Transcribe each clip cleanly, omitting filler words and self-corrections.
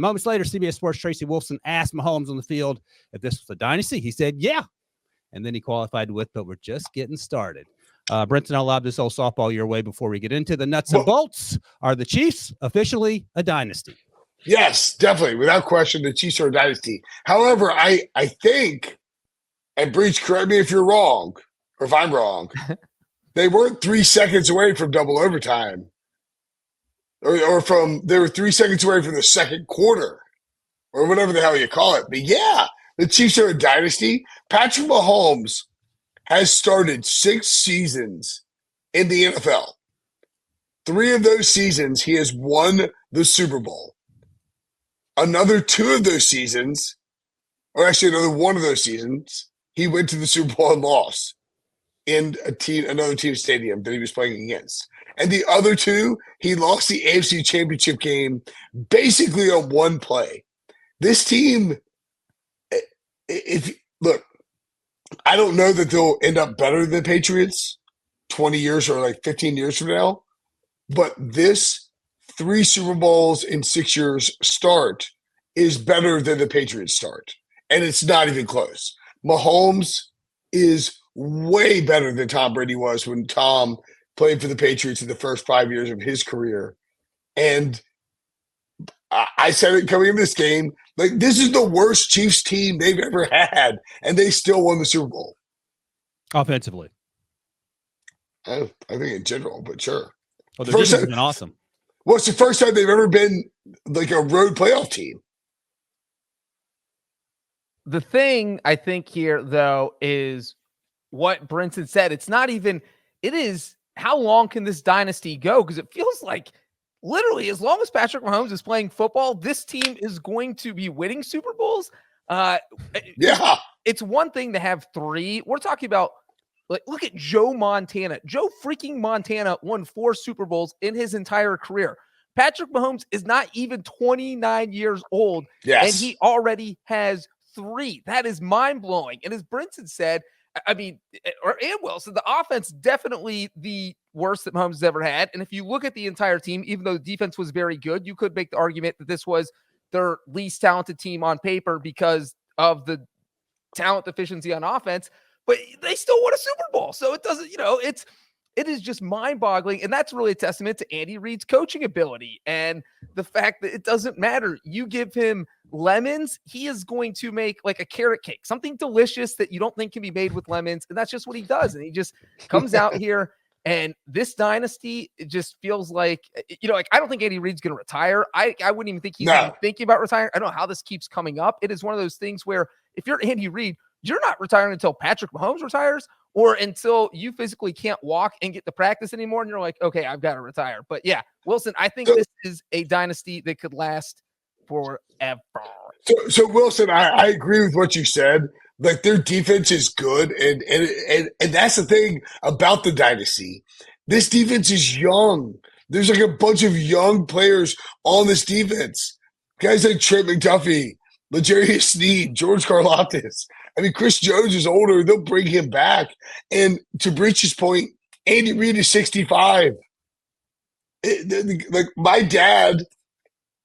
Moments later, CBS Sports' Tracy Wolfson asked Mahomes on the field if this was a dynasty. He said, yeah. And then he qualified with, but we're just getting started. Brenton, I'll lob this old softball your way before we get into the nuts and bolts. Are the Chiefs officially a dynasty? Yes, definitely. Without question, the Chiefs are a dynasty. However, I think, and Breach, correct me if you're wrong, or if I'm wrong, they weren't 3 seconds away from double overtime. They were 3 seconds away from the second quarter, or whatever the hell you call it. But yeah, the Chiefs are a dynasty. Patrick Mahomes has started 6 seasons in the NFL. 3 of those seasons, he has won the Super Bowl. Another 2 of those seasons, or actually another 1 of those seasons, he went to the Super Bowl and lost in another team's stadium that he was playing against. And the other 2, he lost the AFC Championship game basically on one play. This team, look, I don't know that they'll end up better than the Patriots 20 years or like 15 years from now, but this 3 Super Bowls in 6 years start is better than the Patriots start. And it's not even close. Mahomes is way better than Tom Brady was when Tom played for the Patriots in the first 5 years of his career. And I said it coming into this game, like, this is the worst Chiefs team they've ever had, and they still won the Super Bowl. Offensively. I think in general, but sure. Well, their defense has been awesome. Well, it's the first time they've ever been like a road playoff team. The thing I think here, though, is what Brinson said. It's not even, it is, how long can this dynasty go? Because it feels like literally as long as Patrick Mahomes is playing football, this team is going to be winning Super Bowls. Yeah. It's one thing to have 3. We're talking about, like, look at Joe Montana. Joe freaking Montana won 4 Super Bowls in his entire career. Patrick Mahomes is not even 29 years old, and he already has 3. That is mind-blowing. And as Brinson said, I mean, and Wilson, the offense definitely the worst that Mahomes has ever had. And if you look at the entire team, even though the defense was very good, you could make the argument that this was their least talented team on paper because of the talent deficiency on offense, but they still won a Super Bowl. So it doesn't, it is just mind-boggling. And that's really a testament to Andy Reid's coaching ability and the fact that it doesn't matter. You give him lemons, he is going to make like a carrot cake, something delicious that you don't think can be made with lemons. And that's just what he does. And he just comes out here, and this dynasty, it just feels like, like, I don't think Andy Reid's going to retire. I wouldn't even think he's even thinking about retiring. I don't know how this keeps coming up. It is one of those things where if you're Andy Reid, you're not retiring until Patrick Mahomes retires or until you physically can't walk and get to practice anymore. And you're like, okay, I've got to retire. But yeah, Wilson, I think this is a dynasty that could last forever. So Wilson, I agree with what you said. Like, their defense is good, and that's the thing about the dynasty. This defense is young. There's like a bunch of young players on this defense. Guys like Trent McDuffie, L'Jarius Sneed, George Karlaftis. I mean, Chris Jones is older. They'll bring him back. And to Breach's point, Andy Reid is 65. Like, my dad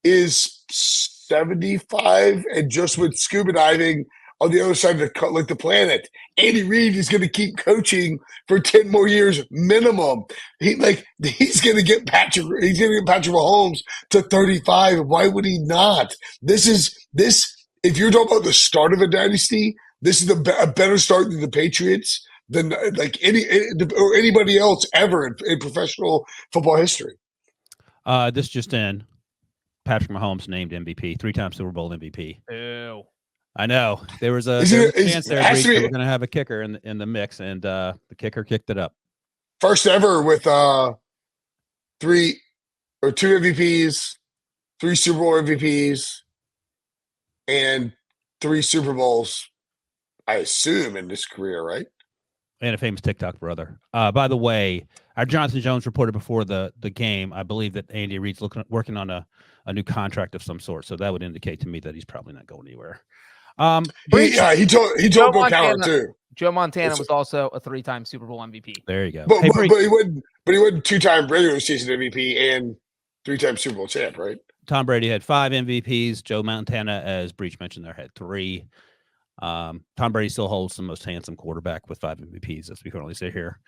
is 75 and just went scuba diving on the other side of the planet. Andy Reid is going to keep coaching for 10 more years minimum. He's going to get Patrick Mahomes to 35. Why would he not? This, if you're talking about the start of a dynasty, this is a better start than the Patriots, than like anybody else ever in professional football history. This just in. Patrick Mahomes named MVP, 3-time Super Bowl MVP. Ew. I know. There was a chance there that we're going to have a kicker in the mix, and the kicker kicked it up. First ever with 2 MVPs, 3 Super Bowl MVPs, and 3 Super Bowls, I assume, in this career, right? And a famous TikTok brother. By the way, our Jonathan Jones reported before the game, I believe that Andy Reid's working on a new contract of some sort. So that would indicate to me that he's probably not going anywhere. He told Bill Cowher too. Joe Montana was also a 3-time Super Bowl MVP. There you go. But he wasn't 2-time regular season MVP and 3-time Super Bowl champ, right? Tom Brady had 5 MVPs. Joe Montana, as Breach mentioned, there had 3. Tom Brady still holds the most handsome quarterback with 5 MVPs, as we currently sit here.